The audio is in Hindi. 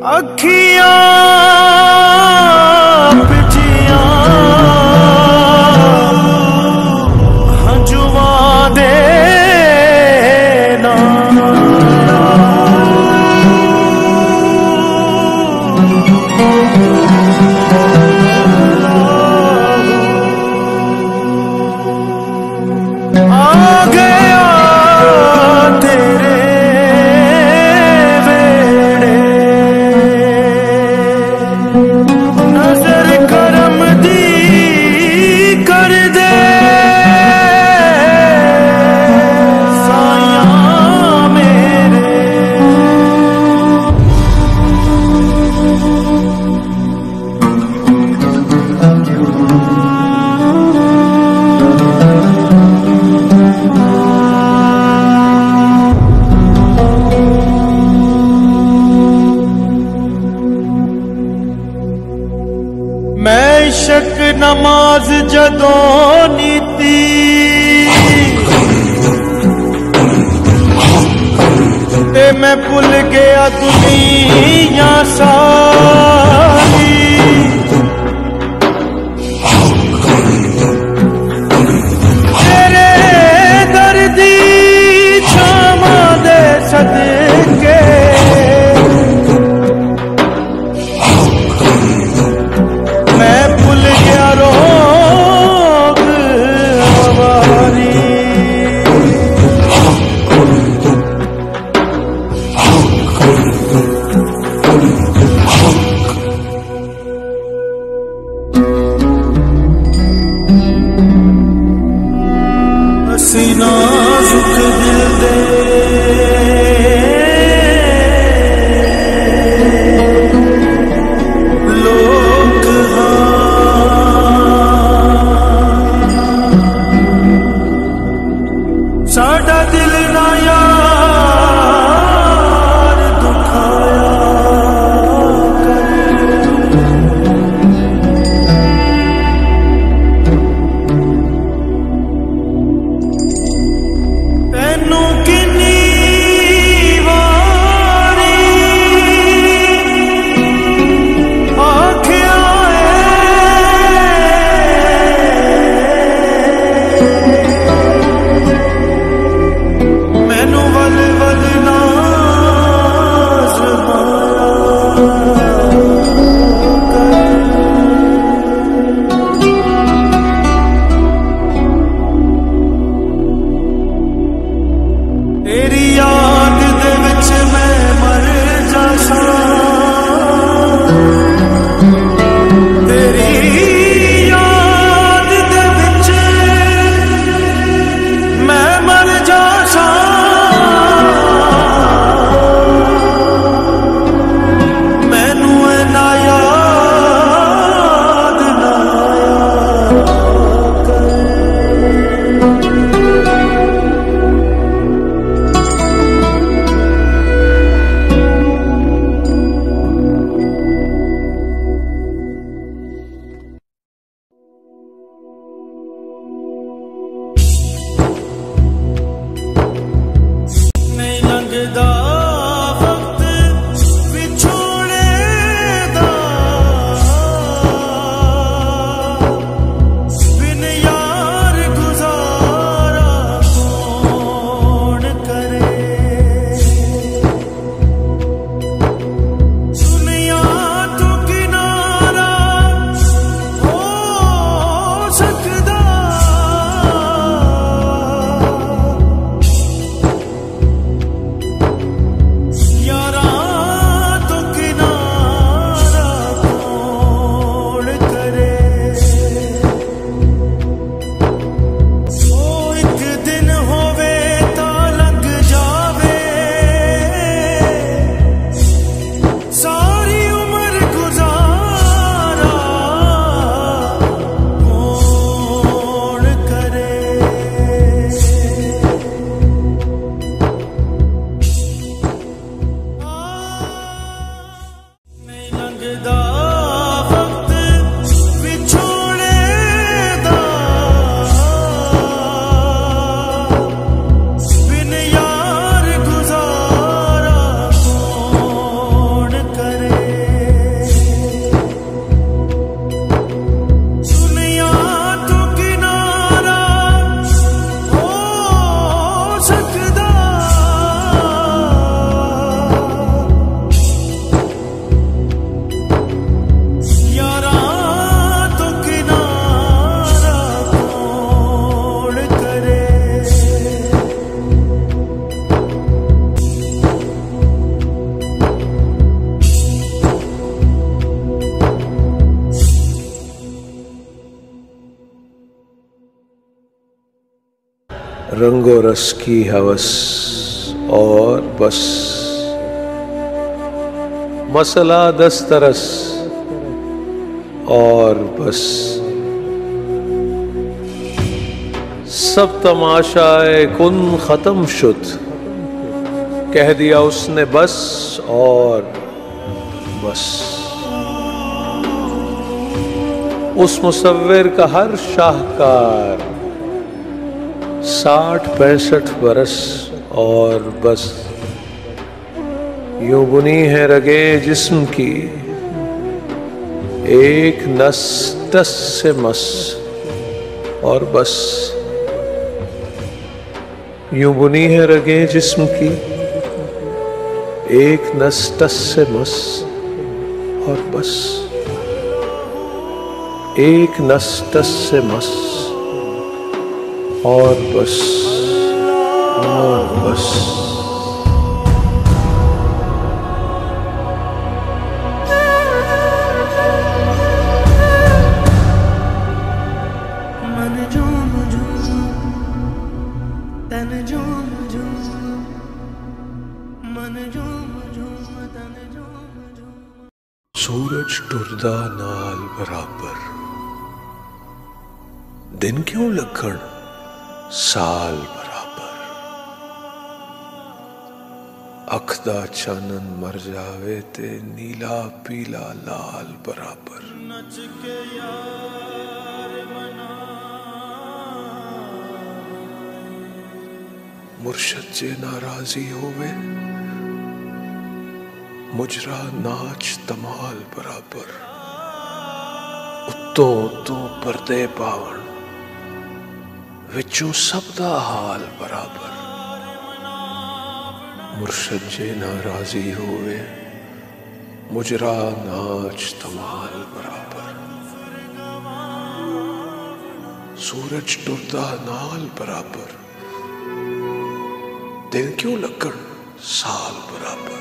अखियां पिटियां हंजुआ दे ना आ गया तेरे वेड़े नजर करम दी कर दे सायां मेरे मैं इशक नमाज जदों नीती ते मैं भुल गया दुनिया सारी तेरे दर्दी छामा दे सदके मैं भूल गया रोग हमारी हसी नाजुक दिल दे लोग साडा दिल ना यार दुखाया कर तैनू किन्नी वारी आख्या मैनू वल वल ना तेरी याद दे विच मैं मर जासां तेरी याद दे विच मैं मर जासां मैनू ना याद ना नहीं लंघदा वक्त विछोड़े दा बिन यार गुजारा कौन करे दुनिया तो किनारा हो सकदा रंगो रस की हवस और बस, मसला दस्तरस और बस, सब तमाशाए कुन खत्म शुद, कह दिया उसने बस और बस। उस मुसव्विर का हर शाहकार 60-65 बरस और बस, यूं बुनी है रगे जिस्म की एक नस टस से मस और बस, यूं बुनी है रगे जिस्म की एक नस टस से मस और बस, एक नस टस से मस और बस और बस। मन झूम झूम तन झूम झूम, मन झूम झूम तन झूम झूम। सूरज टुरदा नाल बराबर, दिन क्यों लगन साल बराबर, अख दा चानन मर जावे ते नीला पीला लाल बराबर। नच के यार मना, मुर्शद जे नाराजी होवे, मुजरा नाच तमाल बराबर, उत्तों उत्तों पर्दे पावन, विचों सबदा हाल बराबर। मुर्शद जे नाराजी होवे, मुजरा नाच तमाल बराबर, सूरज टुरदा नाल बराबर, दिन क्यों लगन साल बराबर।